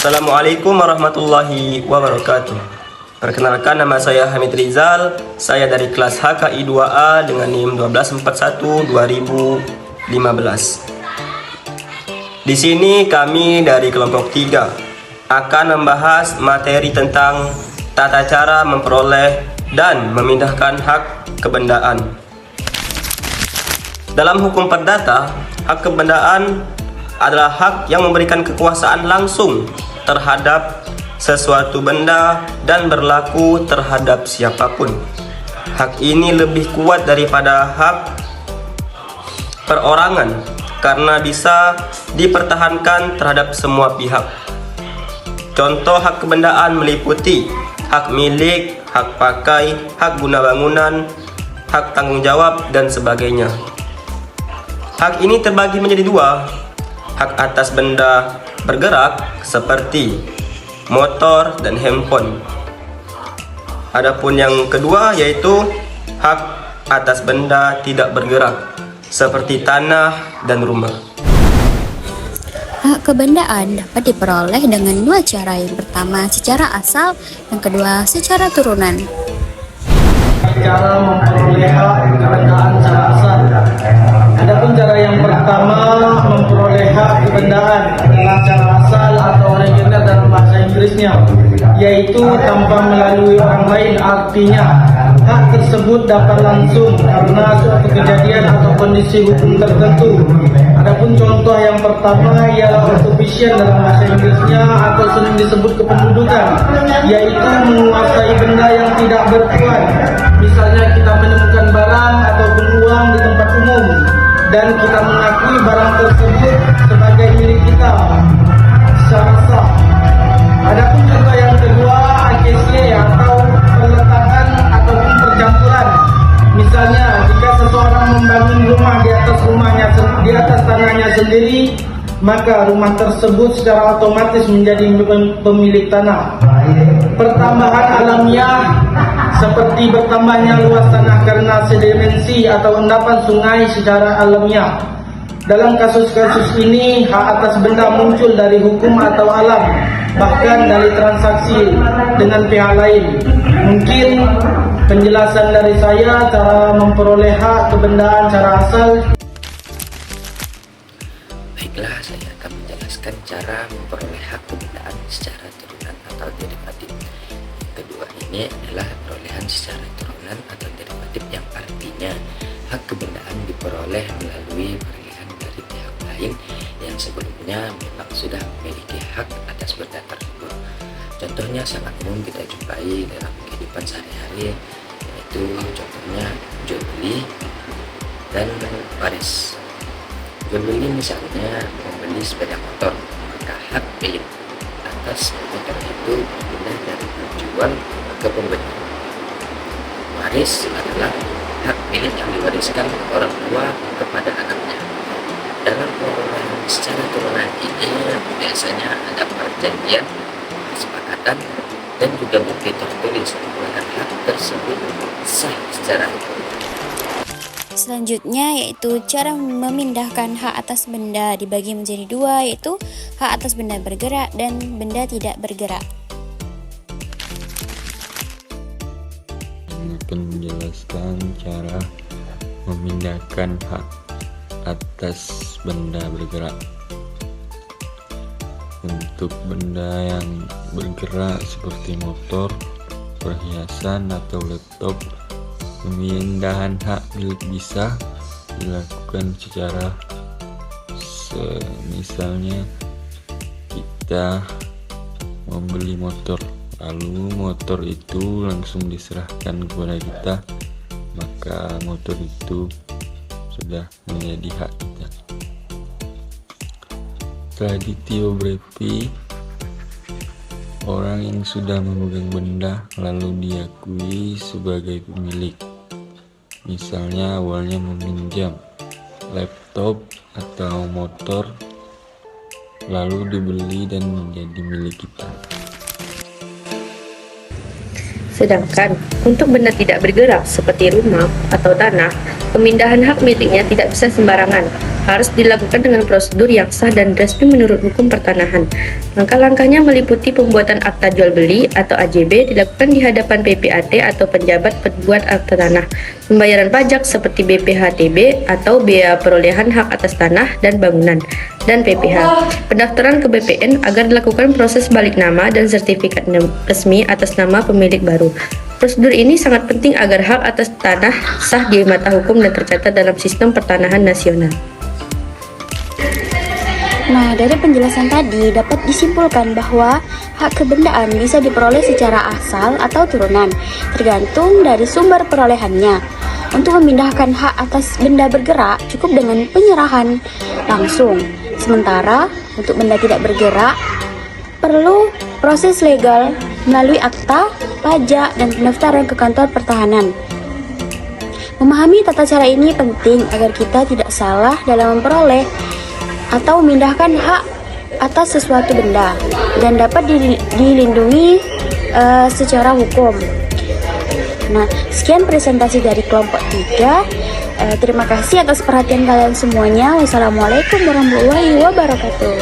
Assalamualaikum warahmatullahi wabarakatuh. Perkenalkan, nama saya Hamid Rizal. Saya dari kelas HKI 2A dengan NIM 1241-2015. Di sini kami dari kelompok 3 akan membahas materi tentang tata cara memperoleh dan memindahkan hak kebendaan. Dalam hukum perdata, hak kebendaan adalah hak yang memberikan kekuasaan langsung terhadap sesuatu benda dan berlaku terhadap siapapun. Hak ini lebih kuat daripada hak perorangan karena bisa dipertahankan terhadap semua pihak. Contoh hak kebendaan meliputi hak milik, hak pakai, hak guna bangunan, hak tanggung jawab, dan sebagainya. Hak ini terbagi menjadi dua: hak atas benda bergerak seperti motor dan handphone. Adapun yang kedua yaitu hak atas benda tidak bergerak seperti tanah dan rumah. Hak kebendaan dapat diperoleh dengan dua cara. Yang pertama secara asal, yang kedua secara turunan. Cara memperoleh hak kebendaan secara asal. Adapun cara yang pertama memperoleh hak kebendaan adalah cara asal atau original dalam bahasa Inggrisnya, yaitu tanpa melalui orang lain. Artinya hak tersebut dapat langsung karena suatu kejadian atau kondisi hukum tertentu. Adapun contoh yang pertama ialah occupation dalam bahasa Inggrisnya atau sering disebut kependudukan, yaitu menguasai benda yang tidak bertuan. Misalnya kita menemukan barang ataupun uang di tempat umum dan kita mengakui barang tersebut sebagai milik kita secara sah. Adapun contoh yang kedua, AKC atau peletakan ataupun percampuran. Misalnya jika seseorang membangun rumah di atas tanahnya sendiri, maka rumah tersebut secara otomatis menjadi pemilik tanah. Pertambahan alamiah seperti bertambahnya luas tanah karena sedimensi atau endapan sungai secara alamiah. Dalam kasus-kasus ini, hak atas benda muncul dari hukum atau alam, bahkan dari transaksi dengan pihak lain. Mungkin penjelasan dari saya cara memperoleh hak kebendaan secara asal. Baiklah, saya akan menjelaskan cara memperoleh hak kebendaan secara turunan atau derivatif. Yang kedua ini adalah perolehan secara turunan atau derivatif, yang artinya hak kebendaan diperoleh melalui perolehan dari pihak lain yang sebelumnya memang sudah memiliki hak atas benda tersebut. Contohnya sangat umum kita jumpai dalam kehidupan sehari-hari, yaitu contohnya jual beli dan waris. Jual beli misalnya membeli sepeda motor, maka hak milik atas motor itu pindah dari penjual ke pembeli. Waris adalah hak milik yang diwariskan orang tua kepada anaknya. Dalam perolehan secara turunan ini biasanya ada perjanjian, kesepakatan, dan juga bukti tertulis bahwa hak tersebut sah secara hukum. Selanjutnya yaitu cara memindahkan hak atas benda dibagi menjadi dua, yaitu hak atas benda bergerak dan benda tidak bergerak. Ini akan menjelaskan cara memindahkan hak atas benda bergerak. Untuk benda yang bergerak seperti motor, perhiasan, atau laptop, pemindahan hak milik bisa dilakukan secara misalnya kita membeli motor, lalu motor itu langsung diserahkan kepada kita, maka motor itu sudah menjadi hak kita. Setelah ditiografi, orang yang sudah memegang benda lalu diakui sebagai pemilik. Misalnya awalnya meminjam laptop atau motor, lalu dibeli dan menjadi milik kita. Sedangkan untuk benda tidak bergerak seperti rumah atau tanah, pemindahan hak miliknya tidak bisa sembarangan, harus dilakukan dengan prosedur yang sah dan resmi menurut hukum pertanahan. Langkah-langkahnya meliputi pembuatan akta jual beli atau AJB dilakukan di hadapan PPAT atau penjabat pembuat akta tanah, pembayaran pajak seperti BPHTB atau Bea Perolehan Hak Atas Tanah dan Bangunan, dan PPH, pendaftaran ke BPN agar dilakukan proses balik nama dan sertifikat resmi atas nama pemilik baru. Prosedur ini sangat penting agar hak atas tanah sah di mata hukum dan tercatat dalam sistem pertanahan nasional. Nah, dari penjelasan tadi dapat disimpulkan bahwa hak kebendaan bisa diperoleh secara asal atau turunan, tergantung dari sumber perolehannya. Untuk memindahkan hak atas benda bergerak cukup dengan penyerahan langsung. Sementara untuk benda tidak bergerak perlu proses legal melalui akta, pajak, dan pendaftaran ke kantor pertahanan. Memahami tata cara ini penting agar kita tidak salah dalam memperoleh atau memindahkan hak atas sesuatu benda dan dapat dilindungi secara hukum. Nah, sekian presentasi dari kelompok 3. Terima kasih atas perhatian kalian semuanya. Wassalamualaikum warahmatullahi wabarakatuh.